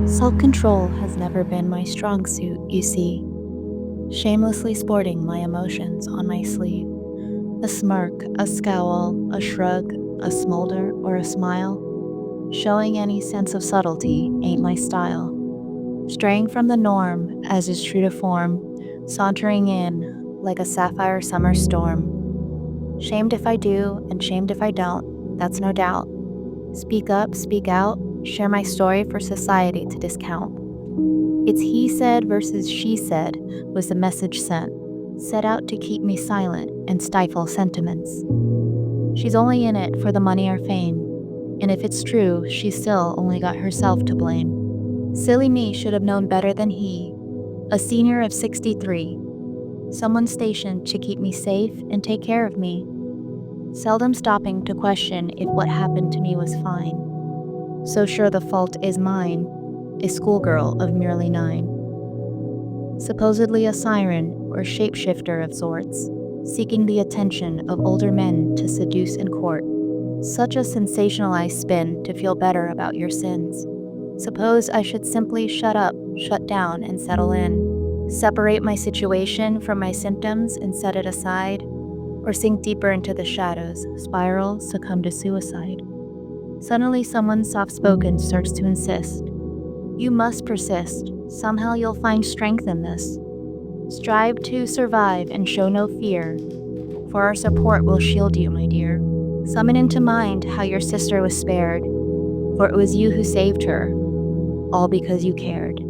Self-control has never been my strong suit, you see. Shamelessly sporting my emotions on my sleeve. A smirk, a scowl, a shrug, a smolder, or a smile. Showing any sense of subtlety ain't my style. Straying from the norm, as is true to form, sauntering in like a sapphire summer storm. Shamed if I do, and shamed if I don't, that's no doubt. Speak up, speak out, share my story for society to discount. It's he said versus she said was the message sent, set out to keep me silent and stifle sentiments. She's only in it for the money or fame, and if it's true, she's still only got herself to blame. Silly me should have known better than he, a senior of 63, someone stationed to keep me safe and take care of me, seldom stopping to question if what happened to me was fine. So sure the fault is mine, a schoolgirl of merely 9. Supposedly a siren or shapeshifter of sorts, seeking the attention of older men to seduce and court. Such a sensationalized spin to feel better about your sins. Suppose I should simply shut up, shut down, and settle in. Separate my situation from my symptoms and set it aside, or sink deeper into the shadows, spiral, succumb to suicide. Suddenly someone soft-spoken starts to insist. You must persist. Somehow you'll find strength in this. Strive to survive and show no fear, for our support will shield you, my dear. Summon into mind how your sister was spared, for it was you who saved her, all because you cared.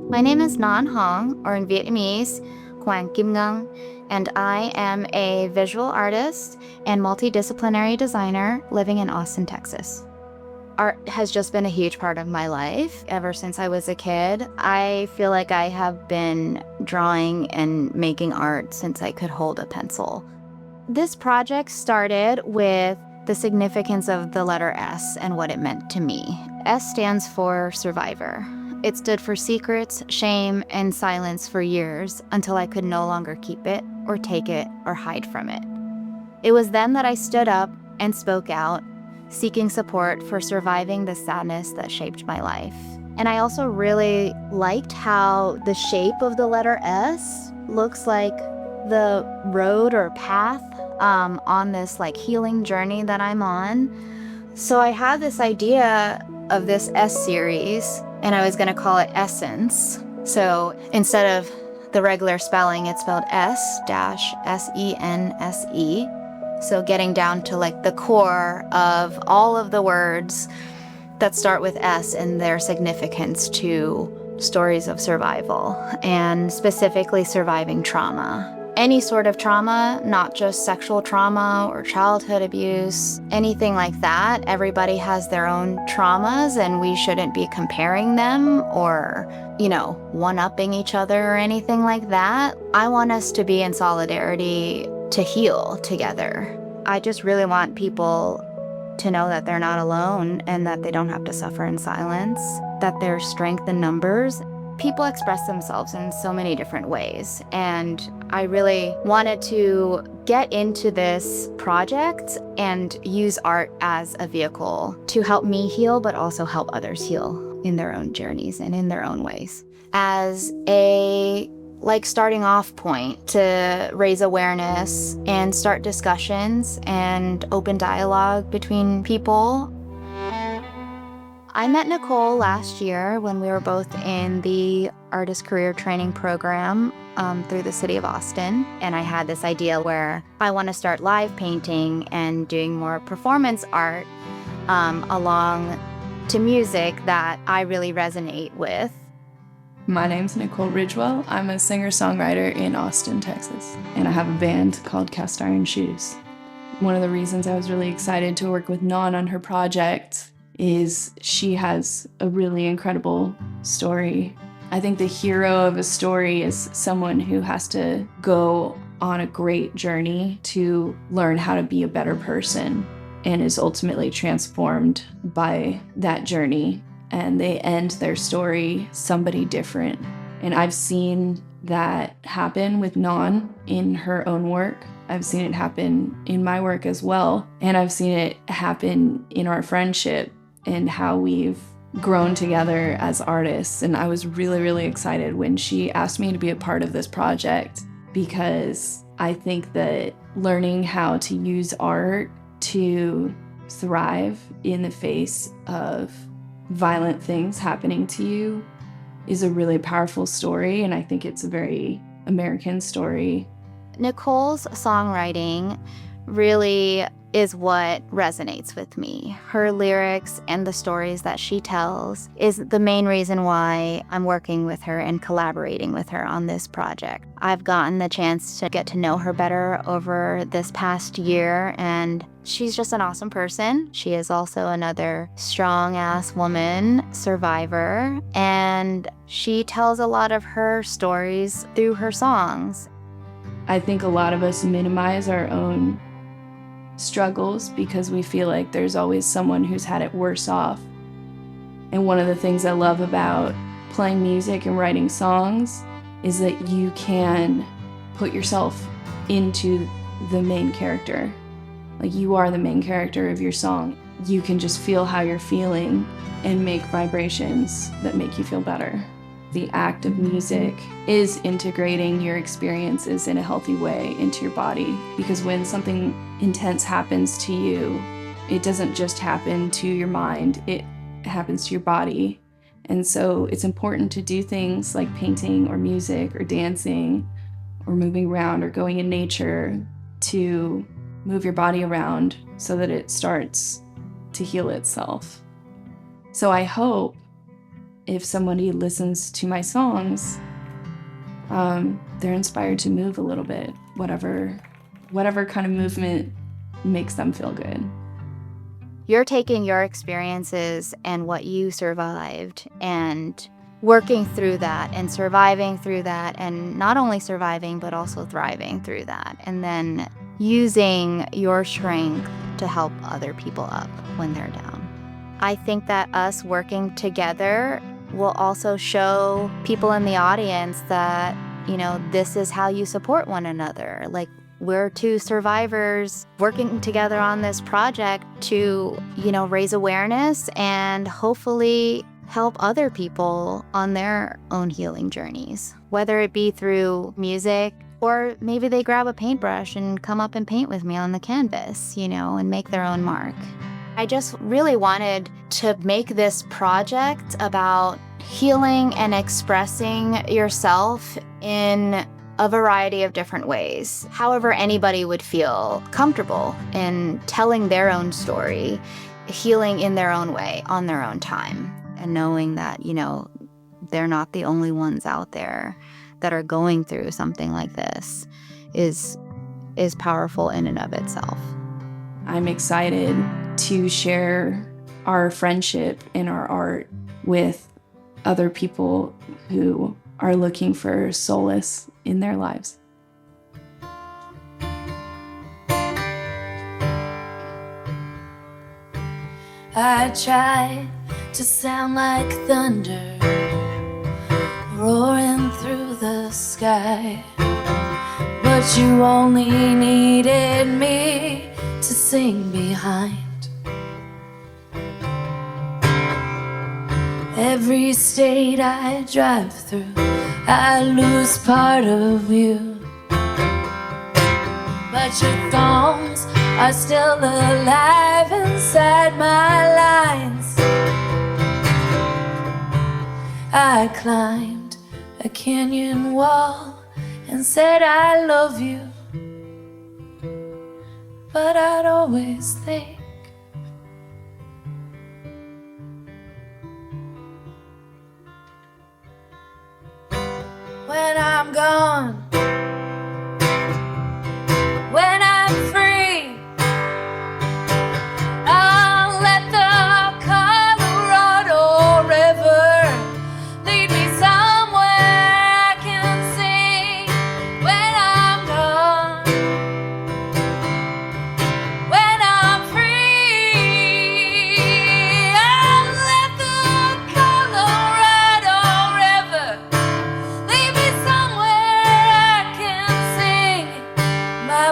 My name is Ngan Hoang, or in Vietnamese, Quang Kim Ngang, and I am a visual artist and multidisciplinary designer living in Austin, Texas. Art has just been a huge part of my life ever since I was a kid. I feel like I have been drawing and making art since I could hold a pencil. This project started with the significance of the letter S and what it meant to me. S stands for survivor. It stood for secrets, shame, and silence for years until I could no longer keep it or take it or hide from it. It was then that I stood up and spoke out, seeking support for surviving the sadness that shaped my life. And I also really liked how the shape of the letter S looks like the road or path on this healing journey that I'm on. So I had this idea of this S series, and I was going to call it Essence. So instead of the regular spelling, it's spelled S-S-E-N-S-E. So getting down to the core of all of the words that start with S and their significance to stories of survival, and specifically surviving trauma. Any sort of trauma, not just sexual trauma or childhood abuse, anything like that. Everybody has their own traumas, and we shouldn't be comparing them or, one-upping each other or anything like that. I want us to be in solidarity to heal together. I just really want people to know that they're not alone and that they don't have to suffer in silence, that there's strength in numbers. People express themselves in so many different ways, and I really wanted to get into this project and use art as a vehicle to help me heal, but also help others heal in their own journeys and in their own ways. As a starting off point to raise awareness and start discussions and open dialogue between people. I met Nicole last year when we were both in the artist career training program through the city of Austin. And I had this idea where I want to start live painting and doing more performance art along to music that I really resonate with. My name's Nicole Ridgewell. I'm a singer-songwriter in Austin, Texas, and I have a band called Cast Iron Shoes. One of the reasons I was really excited to work with Ngan on her project is she has a really incredible story. I think the hero of a story is someone who has to go on a great journey to learn how to be a better person and is ultimately transformed by that journey. And they end their story somebody different. And I've seen that happen with Ngan in her own work. I've seen it happen in my work as well. And I've seen it happen in our friendship and how we've grown together as artists. And I was really, really excited when she asked me to be a part of this project, because I think that learning how to use art to thrive in the face of violent things happening to you is a really powerful story. And I think it's a very American story. Nicole's songwriting really is what resonates with me. Her lyrics and the stories that she tells is the main reason why I'm working with her and collaborating with her on this project. I've gotten the chance to get to know her better over this past year, and she's just an awesome person. She is also another strong-ass woman survivor, and she tells a lot of her stories through her songs. I think a lot of us minimize our own struggles because we feel like there's always someone who's had it worse off. And one of the things I love about playing music and writing songs is that you can put yourself into the main character. Like, you are the main character of your song. You can just feel how you're feeling and make vibrations that make you feel better. The act of music is integrating your experiences in a healthy way into your body, because when something intense happens to you, it doesn't just happen to your mind, it happens to your body. And so it's important to do things like painting or music or dancing or moving around or going in nature to move your body around so that it starts to heal itself. So I hope if somebody listens to my songs, they're inspired to move a little bit, whatever kind of movement makes them feel good. You're taking your experiences and what you survived and working through that and surviving through that, and not only surviving, but also thriving through that, and then using your strength to help other people up when they're down. I think that us working together will also show people in the audience that, this is how you support one another. Like, we're two survivors working together on this project to, raise awareness and hopefully help other people on their own healing journeys, whether it be through music, or maybe they grab a paintbrush and come up and paint with me on the canvas, and make their own mark. I just really wanted to make this project about healing and expressing yourself in a variety of different ways. However anybody would feel comfortable in telling their own story, healing in their own way, on their own time, and knowing that, they're not the only ones out there that are going through something like this is powerful in and of itself. I'm excited to share our friendship and our art with other people who are looking for solace in their lives. I tried to sound like thunder roaring through the sky, but you only needed me to sing behind. Every state I drive through, I lose part of you, but your thongs are still alive inside my lines. I climbed a canyon wall and said I love you, but I'd always think when I'm gone, when I'm free, I'll let the Colorado River lead me somewhere I can see. When I'm gone, when I'm free, I'll let the Colorado River lead me somewhere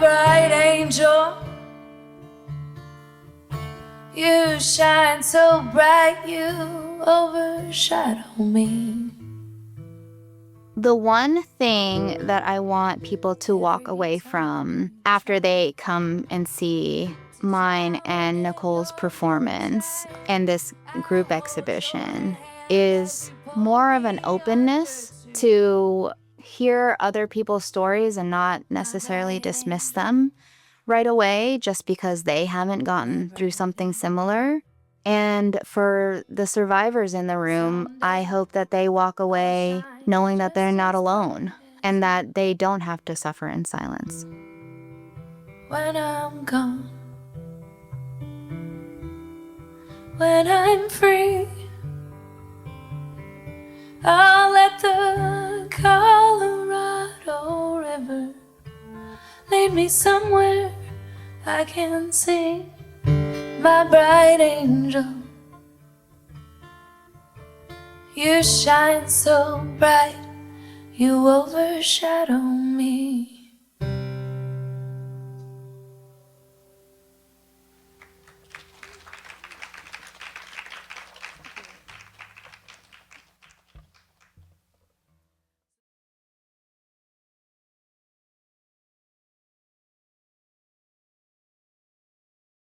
bright angel. You shine so bright, you overshadow me. The one thing that I want people to walk away from after they come and see mine and Nicole's performance and this group exhibition is more of an openness to hear other people's stories and not necessarily dismiss them right away just because they haven't gotten through something similar. And for the survivors in the room, I hope that they walk away knowing that they're not alone and that they don't have to suffer in silence. When I'm gone, when I'm free, I'll let the Colorado River lead me somewhere I can see. My bright angel, you shine so bright, you overshadow me.